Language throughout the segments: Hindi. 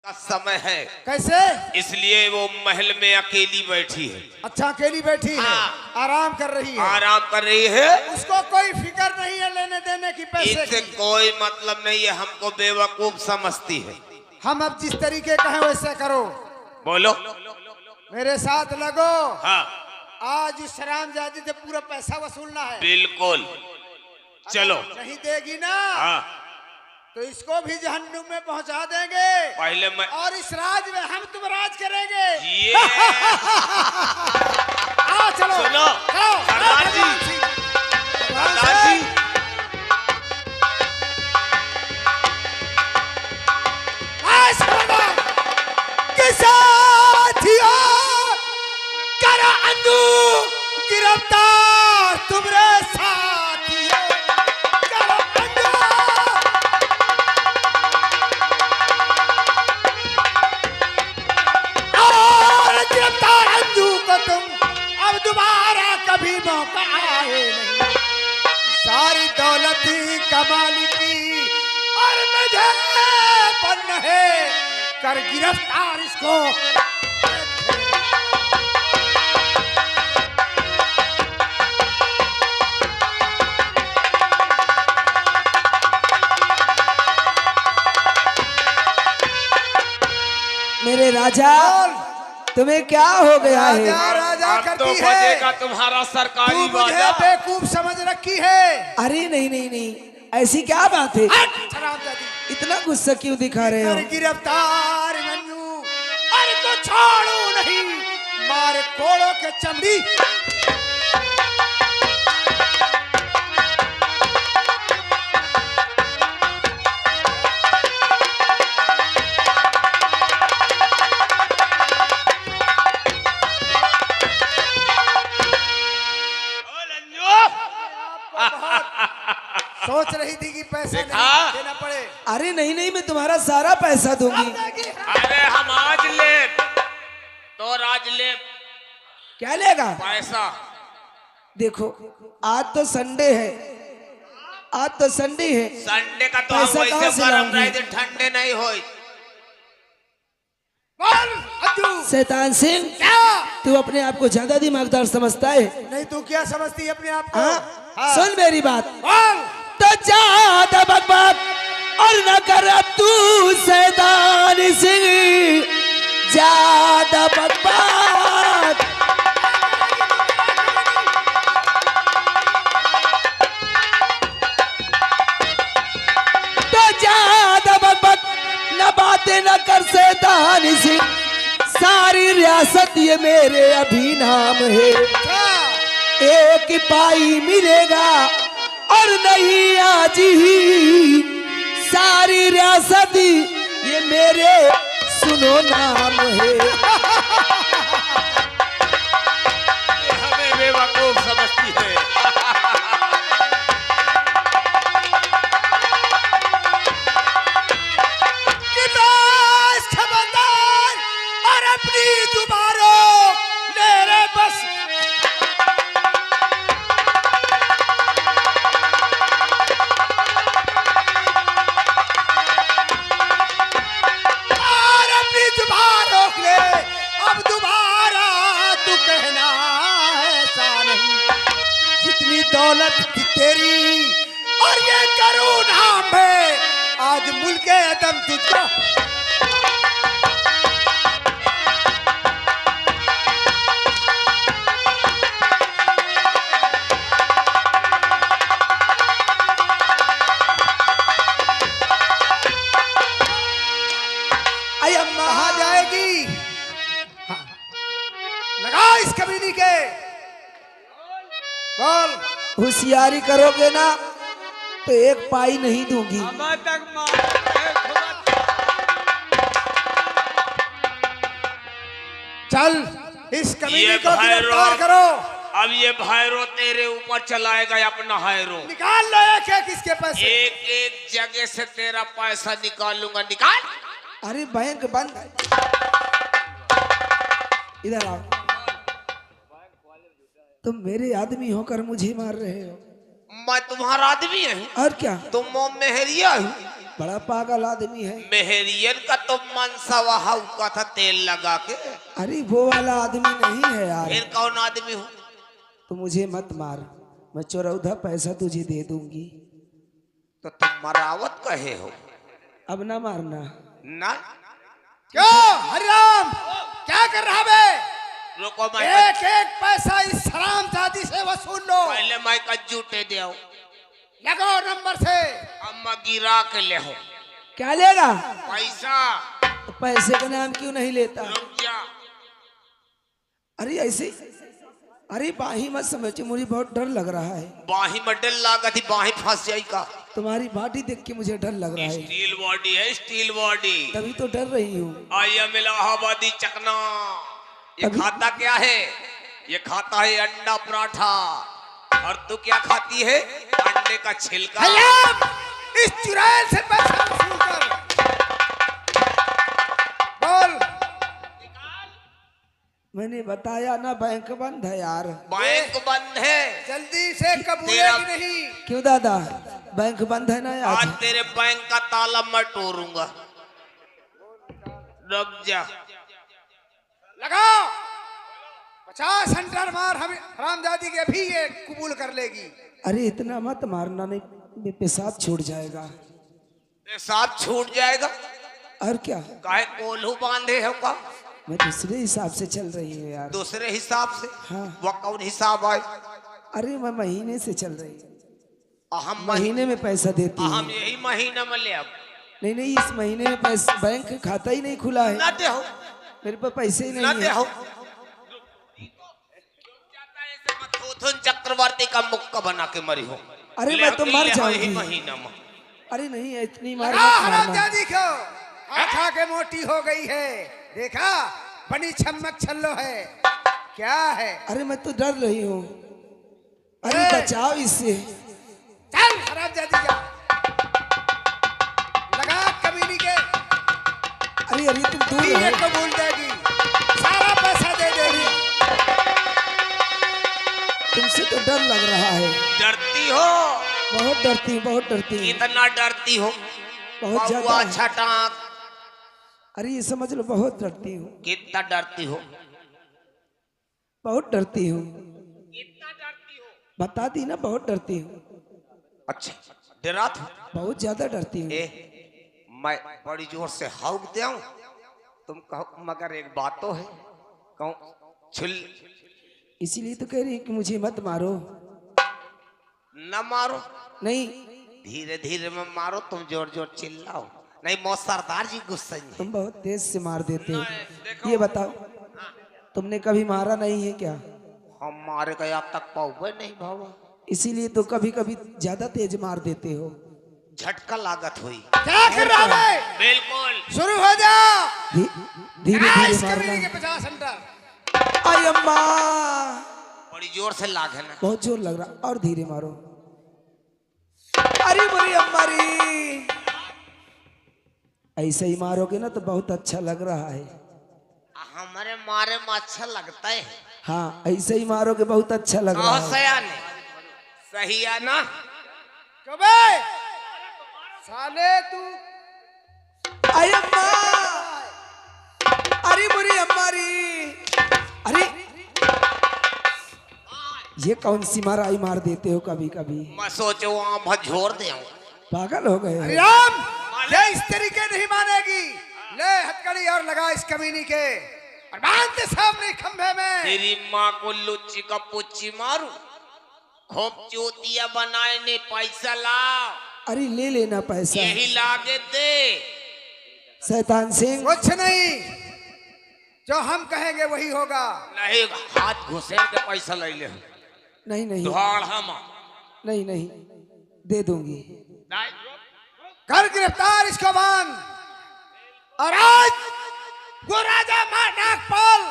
का समय है। कैसे? इसलिए वो महल में अकेली बैठी है। अच्छा, अकेली बैठी है, आराम कर रही है। आराम कर रही है। उसको कोई फिक्र नहीं है लेने देने की, पैसे इससे की। कोई मतलब नहीं है, हमको बेवकूफ समझती है। हम अब जिस तरीके कहें वैसे करो। बोलो। मेरे साथ लगो। हाँ आज इस हरामजादी से पूरा पैसा वसूलना है। बिल्कुल, चलो। नहीं देगी ना हाँ तो इसको भी जहन्नुम में पहुंचा देंगे। पहले मैं और इस राज में हम तुम राज करेंगे। ये आओ चलो। सुनो आओ, सरदार जी, सरदार जी, करा अंधू गिरफ्तार तुम्हारे साथियों। करा अंधू। और गिरफ्तार अंधू को तुम अब दोबारा कभी मौका आए नहीं। सारी दौलत कमाल की और मुझे पन्न है कर गिरफ्तार इसको। मेरे राजा, तुम्हें क्या हो गया है? राजा अब तो करती है। बजेगा तुम्हारा सरकारी तू मुझे बाजा। बेवकूफ समझ रखी है। अरे नहीं नहीं नहीं, ऐसी क्या बात है? हरामजादी। इतना गुस्सा क्यों दिखा रहे हो? कर गिरफ्तार मन्नू, अरे तो छोड़ू नहीं, मारे कोड़ों के चमड़ी। सोच रही थी कि पैसा नहीं देना पड़े। अरे नहीं नहीं, मैं तुम्हारा सारा पैसा दूंगी। अरे हम आज ले तो आज ले क्या लेगा? पैसा। देखो, आज तो संडे है, आज तो संडे है। संडे का तो पैसा हम कहाँ वैसे से गरम लाऊंगी? रहे थे, ठंडे नहीं होई। शैतान सिंह, क्या? तू अपने आप को ज्यादा दिमागदार समझता है? नहीं, तू क्या समझती है अपने आप को? हाँ? सुन मेरी बात। बोल। तो ज्यादा बकबक और न कर तू शैतान सिंह, ज्यादा बकबक। तो ज्यादा बकबक न बातें न कर शैतान सिंह, सारी रियासत ये मेरे अभी नाम है। एक पाई मिलेगा और नहीं आज ही, सारी रियासत ये मेरे सुनो नाम है। ये हमें बेवकूफ समझती है। खबरदार और अपनी जुबानों मेरे बस। और अपनी जुबान रोक ले, अब दोबारा तू कहना ऐसा नहीं। जितनी दौलत थी तेरी और ये करूँ नाम है, आज मुल्के दम तुझको। कहा जाएगी? हाँ। लगा इस कमीनी के। बोल। होशियारी करोगे ना तो एक पाई नहीं दूंगी। चल इस कमीनी ये को गिरफ्तार भैरव, करो। अब ये भैरो तेरे ऊपर चलाएगा अपना हैरो। निकाल लो एक एक इसके पैसे। एक एक जगह से तेरा पैसा निकालूंगा। निकाल। अरे बैंक बंद है। इधर आओ। तुम मेरे आदमी होकर मुझे मार रहे हो। मैं तुम्हारा आदमी हूँ और क्या? तुम मेहरिया हूँ। बड़ा पागल आदमी है। मेहरियन का तो मनसा वहां का था तेल लगा के। अरे वो वाला आदमी नहीं है यार। फिर कौन आदमी हो? तो मुझे मत मार, मैं 14 पैसा तुझे दे दूंगी। तो तुम मरावत कहे हो? अब ना मारना। ना क्यों हरिराम, क्या कर रहा बे? रुको, मैं एक एक पैसा इस हरामजादी से वसूल लो। पहले मैं का जूटे दे आओ। लगो नंबर से। अम्मा गिरा के ले हो क्या लेगा? पैसा। तो पैसे का नाम क्यों नहीं लेता? रुक जा। अरे ऐसे, अरे बाही मत समझो, मुझे बहुत डर लग रहा है। बाही में डर लगा थी, बाही फंस जाई का। तुम्हारी बॉडी देख के मुझे डर लग रहा है। स्टील बॉडी है, स्टील बॉडी। तभी तो डर रही हूँ। आई एम इलाहाबादी चकना। ये खाता क्या है? ये खाता है अंडा पराठा। और तू क्या खाती है? अंडे का छिलका। हरिराम, इस चुड़ैल से पैसा वसूल कर। बोल। मैंने बताया ना बैंक बंद है यार। बैंक बंद है। जल्दी से कबूलेगी तेरा- नहीं। क्यों दादा, बैंक बंद है ना आज आज? तेरे बैंक का ताला मैं तोड़ूंगा। रुक जा। लगाओ 50 सेंटर मार, हम हरामजादी के भी ये कबूल कर लेगी। अरे इतना मत मारना, नहीं पेशाब छूट जाएगा। पेशाब छूट जाएगा? और क्या, काहे कोल्हू बांधे हो का? मैं दूसरे हिसाब से चल रही हूँ यार। दूसरे हिसाब से? हाँ। वो कौन हिसाब है? अरे मैं महीने से चल रही हूँ, हम महीने में पैसा देती हूँ। हम यही महीना में ले अब। नहीं नहीं, इस महीने में पैसा, बैंक खाता ही नहीं खुला है। ना दे हो, मेरे पास पैसे ही ना नहीं दे है। हो। थोथुन चक्रवर्ती का मुक्का बना के मरी हो। अरे मैं तो मर ले जाऊंगी। यही महीना में। अरे नहीं, इतनी मार लगाओ मत मारना। हरामजादी को। खा के मोटी हो गई है, देखा? बनी छमक छल्लो है। क्या है? अरे मैं तो डर रही हूँ। अरे ए! बचाओ इससे। चल हरामजादी जा। लगा कमीनी के। अरे अरे तुम दूर ये रहो। कबूल देगी, सारा पैसा दे देगी। तुमसे तो डर लग रहा है। डरती हो? बहुत डरती हूँ, बहुत डरती हूँ, कितना डरती हो? बहुत बउआ ज्यादा। छटाक। अरे ये समझ लो, बहुत डरती हूँ, कितना डरती हो? बहुत डरती हूँ। कितना डरती हो? बता दी ना, बहुत डरती हूँ, अच्छा, डरा था? बहुत ज्यादा डरती हूँ। मैं बड़ी जोर से हाउक दे आऊं? तुम कहो, मगर एक बात तो है। कहूं छिल। इसीलिए तो कह रही है कि मुझे मत मारो। न मारो, नहीं, धीरे धीरे में मारो। तुम जोर जोर चिल्लाओ, नहीं मौत सरदार जी गुस्सा नहीं। तुम बहुत तेज से मार देते हो। देखो। ये बताओ, तुमने कभी मारा नहीं है क्या? हम मारे गया तक पाओगे नहीं भावा। इसीलिए तो कभी कभी ज्यादा तेज मार देते हो। झटका लागत हुई। क्या कर रहा है? बिल्कुल। शुरू हो जा। धीरे क्या इस धीरे कमीनी के मारना। 50 सेंटर। आई अम्मा, बड़ी जोर से लागे ना। बहुत जोर लग रहा, और धीरे मारो। अरे मेरी अम्मा रे, ऐसे ही मारोगे ना तो बहुत अच्छा लग रहा है। हमारे मारे में अच्छा लगता है। हाँ, ऐसे ही मारोगे बहुत अच्छा लग रहा है। सयाने सही है ना? कबे साले तू। आई अम्मा, अरे मेरी अम्मा रे, अरे ये कौन सी माराई मार देते हो कभी कभी? मैं सोचो वहां भझोर दे। पागल हो गए हो? राम, ये इस तरीके नहीं मानेगी। ले हथकड़ी और लगा इस कमीनी के, और बांध दे सामने खंभे में। तेरी माँ को लुच्ची का पुच्ची मारू। खूब चूतिया बनाए ने पैसा लाओ। अरे ले लेना पैसा। यही लागे दे। शैतान सिंह, कुछ नहीं, जो हम कहेंगे वही होगा। नहीं, हाथ घुसेड़ के पैसा ले ले। नहीं नहीं धुआड़ हम नहीं नहीं, दे दूंगी। कर गिरफ्तार इसको, बांध। और आज वो राजा नागपाल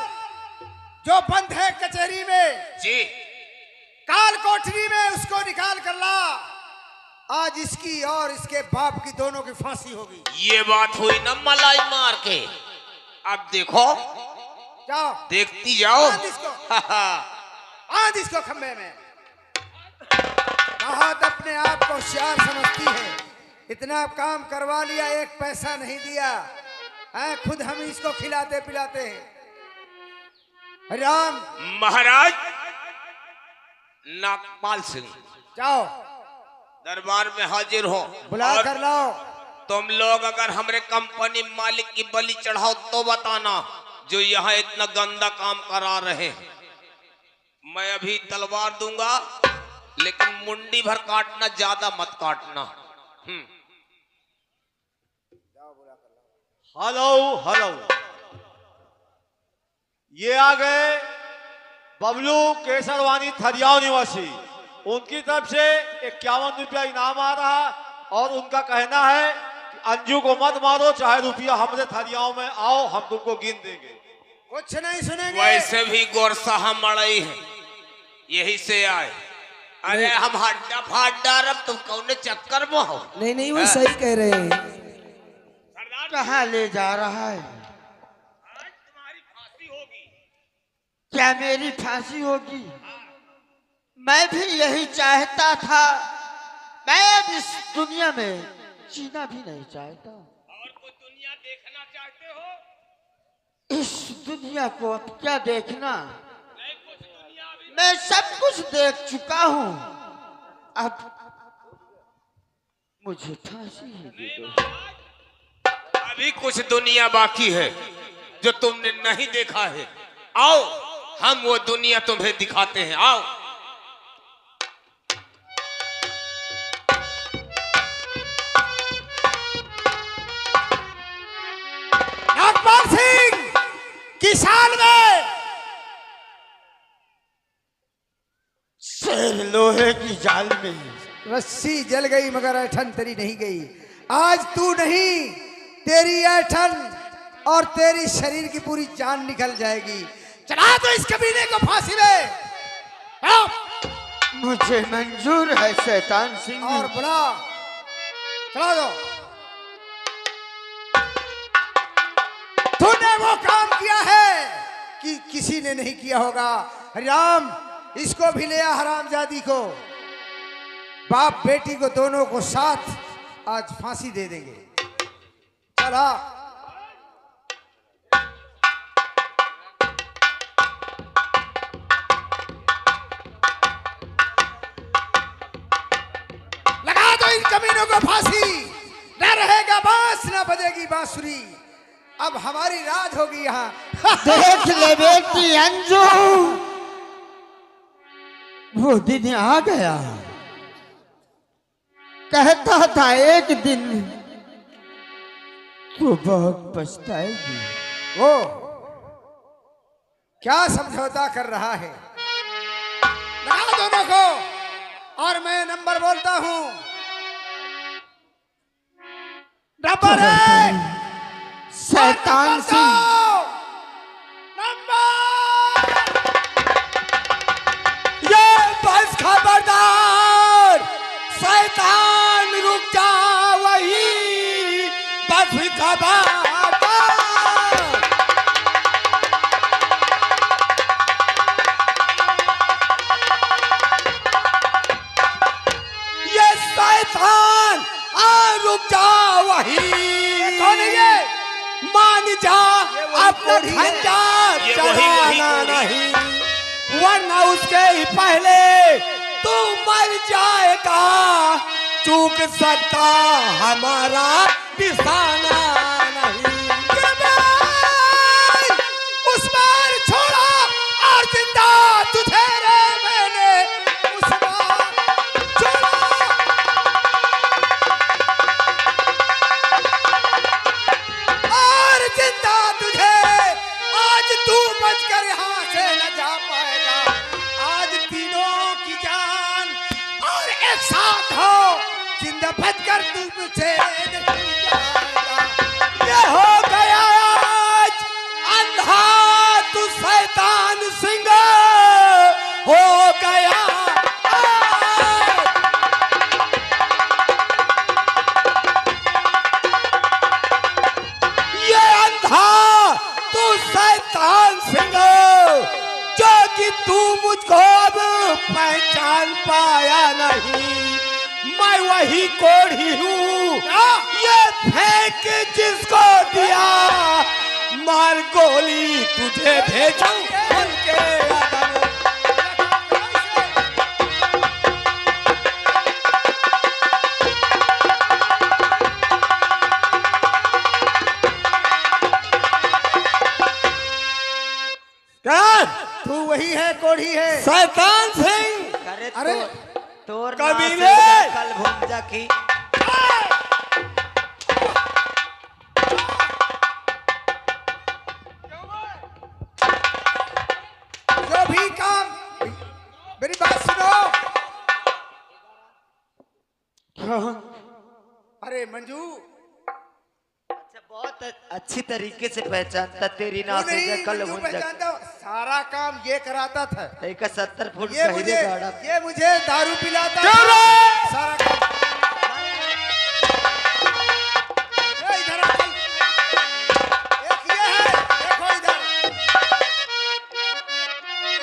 जो बंद है कचहरी में, जी। काल कोठरी में, उसको निकाल कर ला। आज इसकी और इसके बाप की दोनों की फांसी होगी। ये बात हुई ना मलाई मार के। अब देखो, जाओ देखती जाओ। बांध इसको, बांध इसको खंबे में। बहुत अपने आप को होशियार समझती है, इतना काम करवा लिया, एक पैसा नहीं दिया। खुद हम इसको खिलाते पिलाते हैं। राम महाराज नागपाल सिंह जाओ दरबार में हाजिर हो। बुला और कर लाओ। तुम लोग अगर हमरे कंपनी मालिक की बलि चढ़ाओ तो बताना, जो यहाँ इतना गंदा काम करा रहे हैं। मैं अभी तलवार दूंगा, लेकिन मुंडी भर काटना, ज्यादा मत काटना। हेलो हेलो, ये आ गए बबलू केसरवानी थरियाव निवासी। उनकी तरफ से 51 रुपया इनाम आ रहा, और उनका कहना है कि अंजू को मत मारो, चाहे रुपया हमरे थरियाव में आओ, हम तुमको गिन देंगे। कुछ नहीं सुनेंगे। वैसे भी गोरसा हम मड़ई है, यही से आए। अरे हम हड्डा फाड़ डारब, तुम कौन चक्कर में हो? नहीं नहीं, वो सही कह रहे हैं। कहाँ ले जा रहा है? आज तुम्हारी फांसी होगी। क्या मेरी फांसी होगी? मैं भी यही चाहता था। मैं अब इस दुनिया में जीना भी नहीं चाहता। और कोई दुनिया देखना चाहते हो? इस दुनिया को अब क्या देखना? नहीं, कुछ दुनिया भी मैं सब कुछ देख चुका हूँ। अब मुझे फांसी ही दे दो। अभी कुछ दुनिया बाकी है जो तुमने नहीं देखा है। आओ, हम वो दुनिया तुम्हें दिखाते हैं। आओ। नागपाल सिंह किसान में शेर लोहे की जाल में। रस्सी जल गई मगर ऐठन तेरी नहीं गई। आज तू नहीं, तेरी ऐठन और तेरी शरीर की पूरी जान निकल जाएगी। चला दो इस कमीने को फांसी में। हाँ। मुझे मंजूर है शैतान सिंह। और बुला, चला दो। तूने वो काम किया है कि किसी ने नहीं किया होगा। राम, इसको भी ले आ, हरामजादी को। बाप बेटी को दोनों को साथ आज फांसी दे देंगे। चला। लगा दो इन कमीनों को फांसी। न रहेगा बांस, न बजेगी बांसुरी। अब हमारी राज होगी यहाँ। देख ले बेटी अंजू, वो दिन आ गया। कहता था एक दिन तू बहुत पछताएगी। वो क्या समझौता कर रहा है? लगा दोनों को। और मैं नंबर बोलता हूं। नंबर 1 शैतान सिंह। नंबर ये बस खबरदार, शैतान रुक जा वही बस खबरदार। ये शैतान रुक जा वही। कौन है ये? मान जा अपना खंजर चलाना नहीं, वरना उसके ही पहले तू मर जाएगा। चूक सकता हमारा निशाना नहीं। उस बार छोड़ा और जिंदा तुझे रे मैंने उस बार छोड़ा। और जिंदा तुझे आज तू बचकर यहाँ से न जा पाएगा। आज तीनों की जान और एक साथ हो, जिंदा बचकर तू मुझे नहीं जाएगा। ये हो गया आज अंधा तू शैतान सिंह हो गया। ये अंधा तू शैतान सिंह, जो कि तू मुझको अब पहचान पाया नहीं। मैं वही कोढ़ी हूँ, ये फेंक जिसको दिया, मार गोली तुझे भेजूं उनके आदम। तू वही है कोढ़ी है शैतान सिंह। अरे तोर ना कमीने! से कल भुंजा की जो भी काम, मेरी बात सुनो। अरे मंजू, अच्छा बहुत अच्छी तरीके से पहचानता तेरी ना तू से नहीं, कल मंजू भुंजा पहचानता हूँ। सारा काम ये कराता था। एक 70 फुट ये गहरे गाड़ा मुझे दारू पिलाता था। सारा काम। ए, इधर आ, चल। एक ये है, देखो इधर।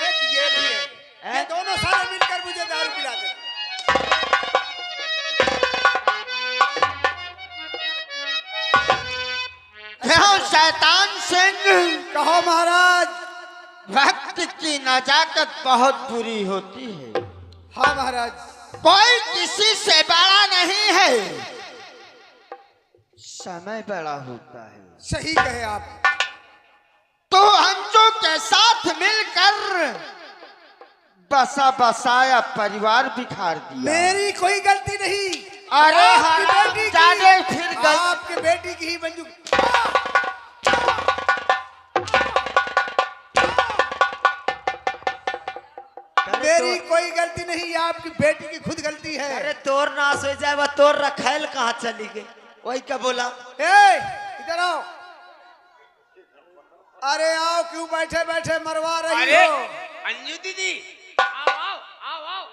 एक ये भी है। ये दोनों सारे मिलकर मुझे दारू पिलाते थे। क्यों शैतान सिंह? कहो महाराज। वक्त की नजाकत बहुत बुरी होती है। हाँ महाराज। कोई किसी से बड़ा नहीं है, समय बड़ा होता है। सही कहे आप। तो अंजू के साथ मिलकर बसा बसाया परिवार बिखार दिया। मेरी कोई गलती नहीं। अरे आपकी हराम बेटी की- जाने फिर आपकी बेटी की ही मंजू। मेरी कोई गलती नहीं, आपकी बेटी की खुद गलती है। अरे तोर नाश हो जाए, वह तोर रखेल कहाँ चली गई? वही क्या बोला? ए, इधर आओ। अरे आओ, क्यों बैठे बैठे मरवा रही अरे हो? अंजू दीदी, आओ आओ आओ आओ,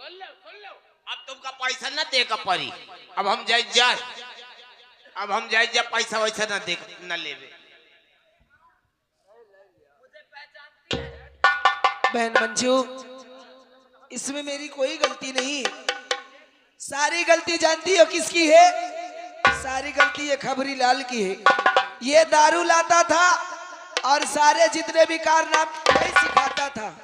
सुन लो। अब तुमका पैसा ना दे का परी। अब हम जाए पैसा वैसा ना दे ना लेवे। बहन मंजू, इसमें मेरी कोई गलती नहीं। सारी गलती जानती हो किसकी है? सारी गलती ये खबरी लाल की है। ये दारू लाता था और सारे जितने भी कारनामे यही सिखाता था।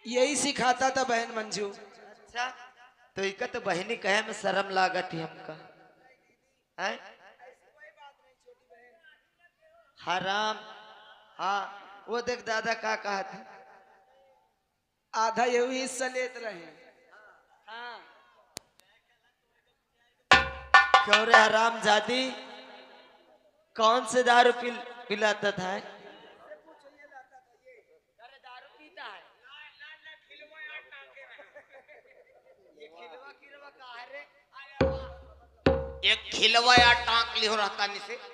यही सिखाता था बहन मंजू। अच्छा, तो इका तो बहनी कहे में शर्म लागत ही हमका है। हराम। हाँ, वो देख दादा का कहा था। आधा यही हिस्सा लेते रहे। हाँ। क्यों रे हराम जादी, कौन से दारू पिलाता था? एक खिलवाया टांक ली हो रहता निसे।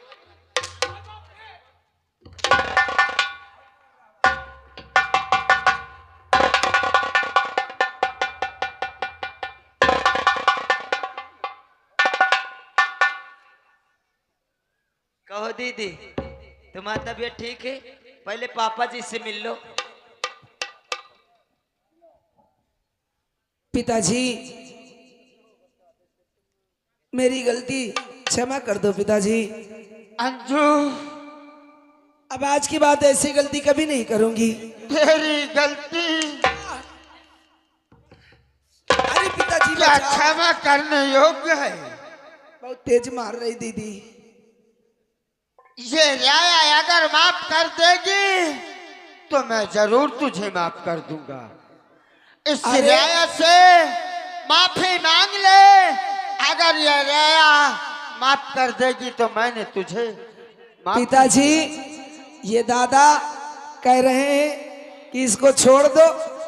कहो दीदी, तुम्हारी तबीयत ठीक है? पहले पापा जी से मिल लो। पिताजी, मेरी गलती क्षमा कर दो पिताजी। अंजू, अब आज की बात ऐसी गलती कभी नहीं करूंगी। तेरी गलती अरे पिताजी, क्या बचाओ। क्षमा करने योग्य है? बहुत तेज मार रही दीदी। ये राया अगर माफ कर देगी तो मैं जरूर तुझे माफ कर दूंगा। इस अरे! राया से माफी मांग ले। अगर ये राया माफ कर देगी तो मैंने तुझे माफ। पिताजी, ये दादा कह रहे हैं कि इसको छोड़ दो,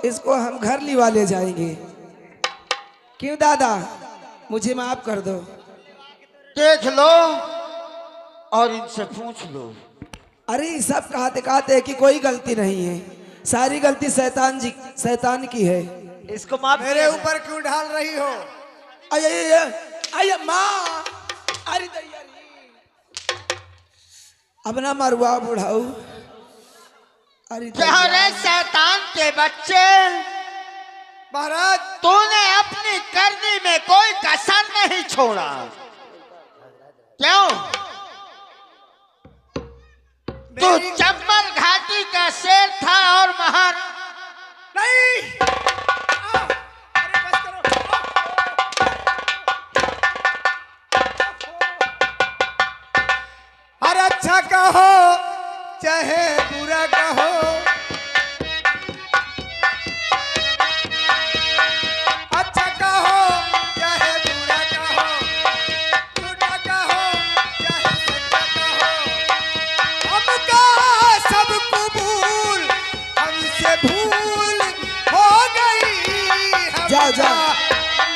इसको हम घर लिवा ले जाएंगे। क्यों दादा, मुझे माफ कर दो। देख लो और इनसे पूछ लो। अरे सब कहते कहते कि कोई गलती नहीं है, सारी गलती शैतान की है। इसको माफ मेरे ऊपर क्यों ढाल रही हो? अये माँ, अरे दैया रे। अब ना मरुआ बुढ़ाऊ, अरे रे शैतान के बच्चे, महाराज तूने अपनी करनी में कोई कसर नहीं छोड़ा। क्यों? तू चंबल घाटी का शेर था और महान नहीं। अरे बस करो। अरे अच्छा कहो चाहे बुरा कहो, अच्छा कहो चाहे बुरा कहो, झूठा कहो चाहे सच्चा कहो, हमका सब कबूल, हमसे भूल हो गई, जा, जा।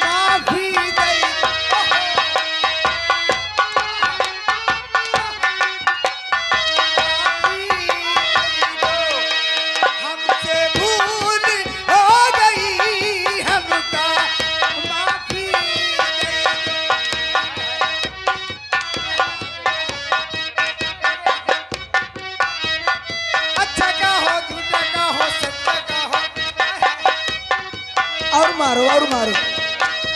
माफी दे। हमसे भूल हो गई, हमका माफी दे। अच्छा कहो झूठा कहो सच्चा कहो, और मारो और मारो।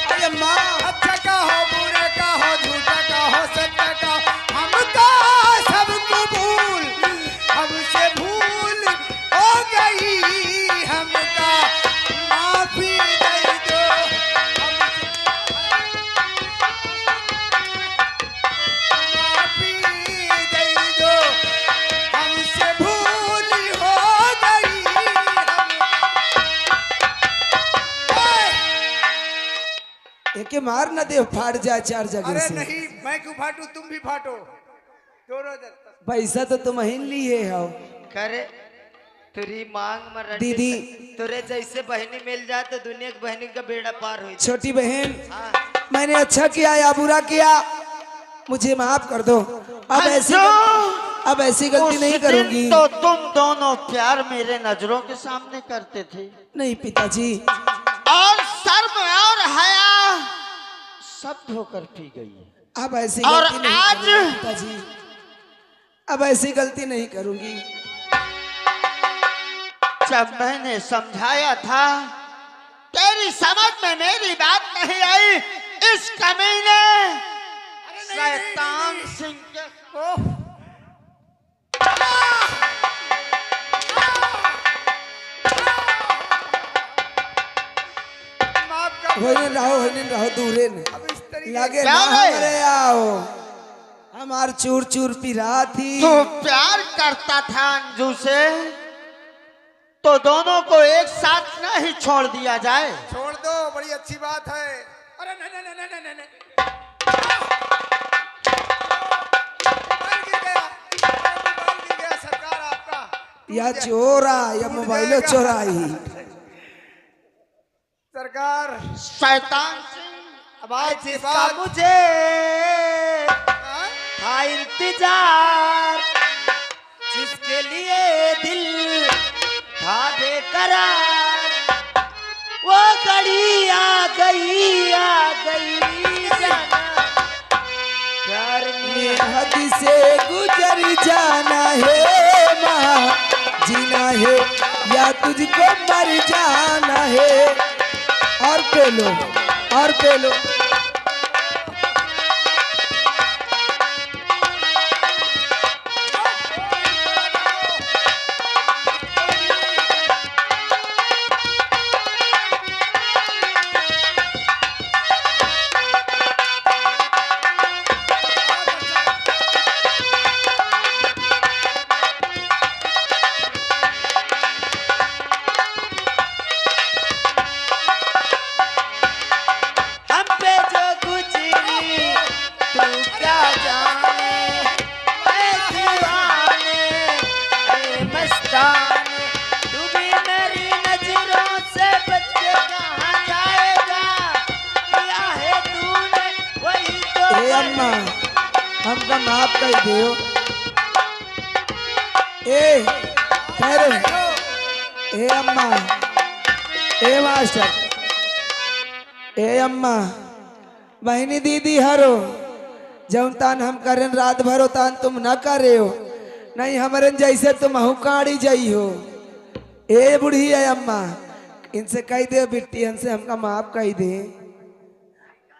अरे अम्मा अच्छा कहो बुरा कहो झूठा कहो सच्चा कहो, हमका सब कबूल, हमसे भूल हो गई, हमका माफी दे दो। माफी दे दो, हमसे भूल हो गई। एके मार न दे, फाड़ जाए चार जगह अरे से। नहीं, मैं क्यों फाटू, तुम भी फाटो दोनों जन। पैसा तो तुम ही लिए हो करे तेरी मांग में रटी दीदी। तुरे जैसे बहनी मिल जाए तो दुनिया की बहनी का बेड़ा पार हो जाए। छोटी बहन, हाँ। मैंने अच्छा किया या बुरा किया, मुझे माफ कर दो। अब ऐसी गलती उस नहीं दिन करूंगी। तो तुम दोनों प्यार मेरे नजरों के सामने करते थे, नहीं पिताजी, और शर्म और हया सब धोकर पी गई है। अब ऐसी और गलती नहीं आज? करूंगी पिताजी, अब ऐसी गलती नहीं करूंगी। जब मैंने समझाया था, तेरी समझ में मेरी बात नहीं आई। इस कमीने शैतान सिंह के ओह! माफ कर दो। होने रहो दूरे ने अब इस तरीके लगे क्या ना है? हमारे आओ, हमार चूर चूर पिरा थी। तू प्यार करता था अंजू से, तो दोनों को एक साथ नहीं छोड़ दिया जाए। छोड़ दो, बड़ी अच्छी बात है। अरे नहीं नहीं नहीं नहीं नहीं नहीं। मोबाइल गिर गया, मोबाइल गिर गया सरकार आपका। या चोरा या टूट मोबाइलो जाएगा। चोराई। सरकार शैतान सिंह, अब आज जिसका बात मुझे हाँ? था इंतजार, जिसके लिए दिल था बेकरार, वो घड़ी आ गई जाना प्यार में। हद से गुजर जाना है माँ, जीना है या तुझको मर जाना है। और पे लो, और पे लो। हम पे जो गुजरी तू क्या जाने, ऐ दीवाने, ऐ मस्ताने, तू भी मेरी नजरों से बच के कहाँ जाएगा, किया है तूने वही तो ए अम्मा, हमका माफ कर दियो। ए ठहरो, ए अम्मा, ए मास्टर, ए अम्मा, बहनी दीदी हरो, जौन तान हम करें रात भरो तान तुम न करे हो। नहीं हमारे जैसे तुम हुकाड़ी जाई हो। ए बुढ़ी है अम्मा, इनसे कह दे बिट्टी इनसे हमका माफ कह दे,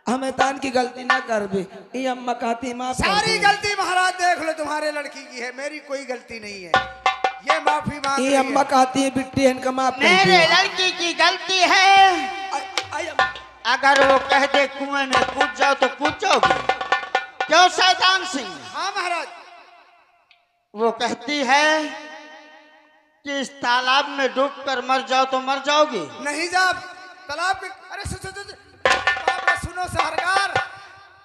हमें तान की गलती ना कर बे। ये अम्मा कहती माफ कर सारी दे। गलती महाराज देख लो तुम्हारे लड़की की है, मेरी कोई गलती नहीं है। ये माफी मांग ये रही अम्मा है। कहती है बिट्टी इनका माफ कर मेरे दे। लड़की की गलती है। अगर वो कह दे कुएं में कूद जाओ तो कूद जाओगे? क्यों शैतान सिंह? हाँ महाराज। वो कहती है कि इस तालाब में डूब कर मर जाओ तो मर जाओगी? नहीं जाब तालाब के, अरे बाप रे, सुनो सहरकार,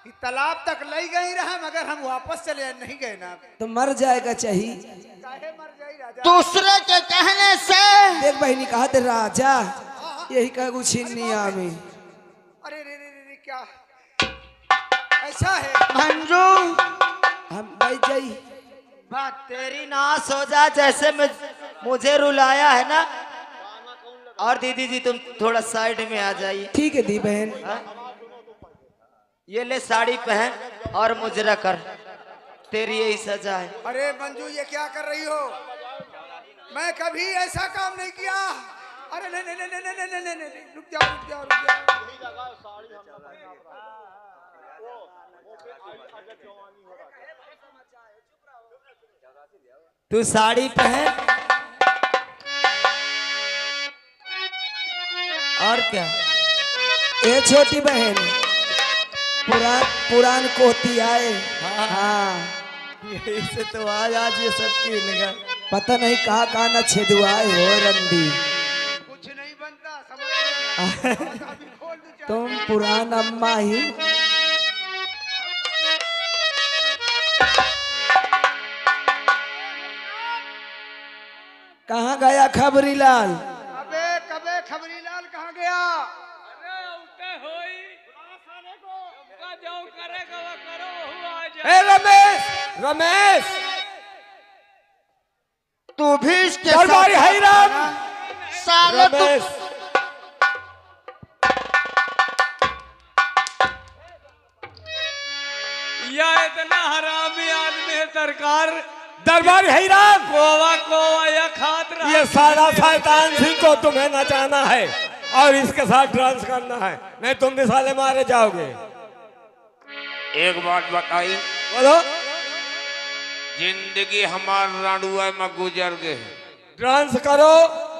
ये तालाब तक ले गई रहा मगर हम वापस चले नहीं गए ना। तो मर जाएगा चाहिए। काहे मर जाई राजा? दूसरे के कहने से। देख बहनी कहा थे राजा यही कह छीनिया में। अरे रे रे रे क्या ऐसा है? मंजू हम भाई जाई बात तेरी नाश हो जा, जैसे मुझे रुलाया है ना। और दीदी जी तुम थोड़ा साइड में आ जाइए। ठीक है दी बहन। ये ले साड़ी पहन और मुजरा कर, तेरी यही सजा है। अरे मंजू ये क्या कर रही हो? मैं कभी ऐसा काम नहीं किया। अरे नहीं नहीं नहीं नहीं नहीं नहीं नहीं नहीं, रुक जाओ रुक जाओ रुक जाओ। तू साड़ी पहन और क्या? ए छोटी बहन पुरान कोती आए। हाँ यही से तो आज ये सब की लगा। पता नहीं कहाँ कहाँ न छेदुआए हो रंडी। कुछ नहीं बनता समझ में। अभी खोल दूं चाहे। तुम पुरान अम्मा ही। कहाँ गया खबरी लाल? अबे कबे खबरी लाल कहाँ गया? ए रमेश रमेश तू भी इसके दरबारी साथ- हैरान साले तू रमेश यह इतना हरामी आदमी है सरकार, दरबार हैरान, कोवा कोवा या खात रहा। ये सारा शैतान सिंह को तुम्हें नचाना है और इसके साथ डांस करना है, नहीं तुम भी साले मारे जाओगे। एक बात बताई, बोलो। जिंदगी हमार रणुआ में गुजर गए, डांस करो।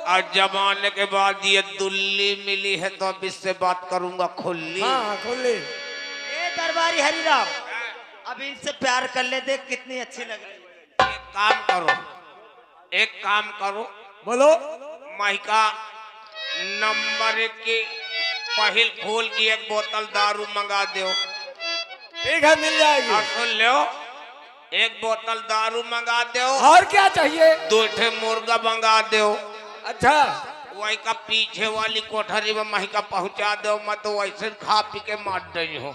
और जमाने के बाद ये दुल्ली मिली है तो अब इससे बात करूंगा खुली। हाँ खुली। ए दरबारी हरिराम, अब इनसे प्यार कर ले, देख कितनी अच्छी लग रही है। एक काम करो, बोलो। महिका नंबर 1 की पहिल खोल की एक बोतल दारू मंगा दो। ठीक है मिल जाएगी। और सुन लो, एक बोतल दारू मंगा दो, और क्या चाहिए? 2 ठे मुर्गा मंगा दो। अच्छा वही का पीछे वाली कोठरी में महिका पहुंचा दो, मैं तो वैसे खा पी के मार रही हूँ।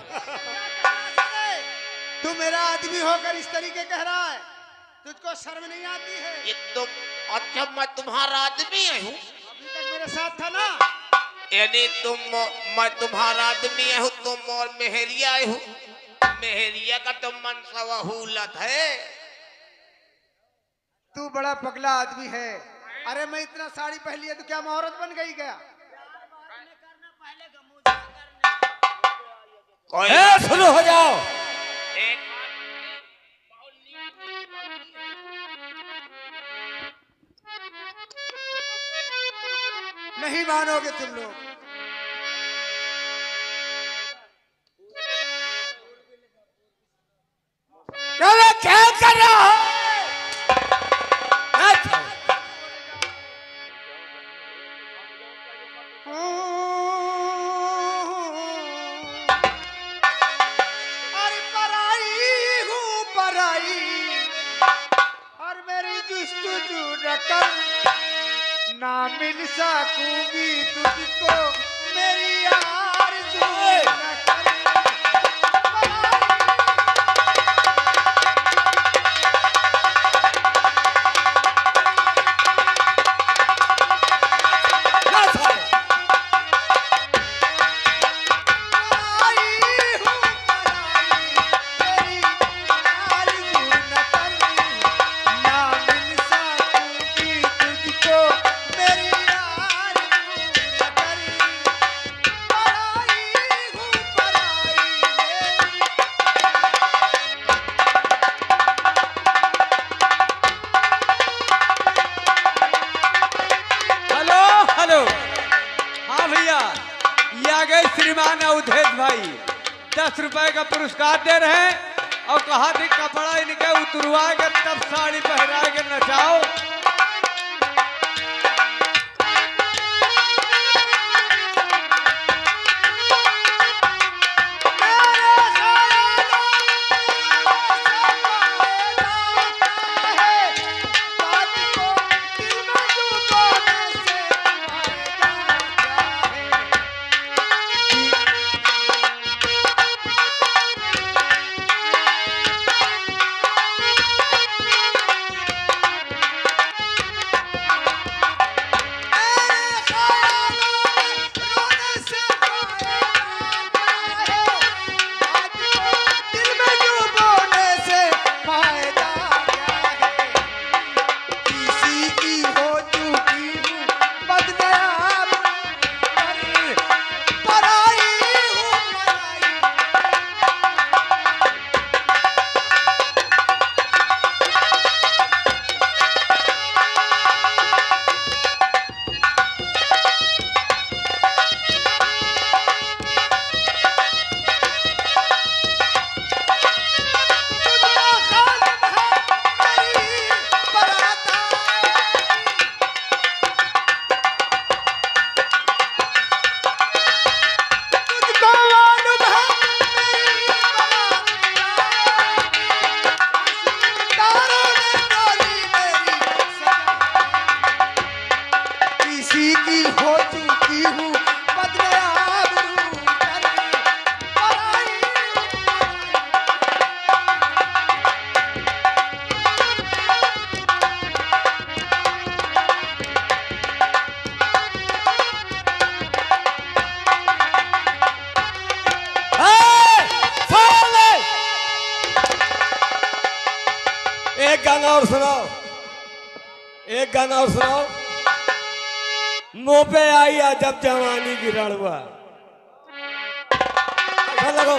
तू मेरा आदमी होकर इस तरीके कह रहा है, तुझको शर्म नहीं आती है? ये तो अच्छा, मैं तुम्हारा आदमी हूँ, अभी तक मेरे साथ था ना। यानी मैं तुम्हारा आदमी हूँ, तुम और मेहरिया हूँ। मेहरिया का तो मन सवाहूलत है। तू बड़ा पगला आदमी है। अरे मैं इतना साड़ी पहन लिया तो क्या मैं औरत बन गई क्या? कोई शुरू हो जाओ। एक नहीं मानोगे तुम लोग। अरे क्या कर रहा है? अरे पराई हूँ पराई, और मेरी जुस्तजू न कर, ना मिल सकूंगी तुझको मेरी आरज़ू न कर। ना 10 रुपए का पुरस्कार दे रहे हैं और कहा थी कपड़ा इनके उतरवा के तब साड़ी पहरा के नचाओ। एक गाना और सुनाओ, एक गाना और सुनाओ। मुंह पे आई जब जवानी की रणवा। लगो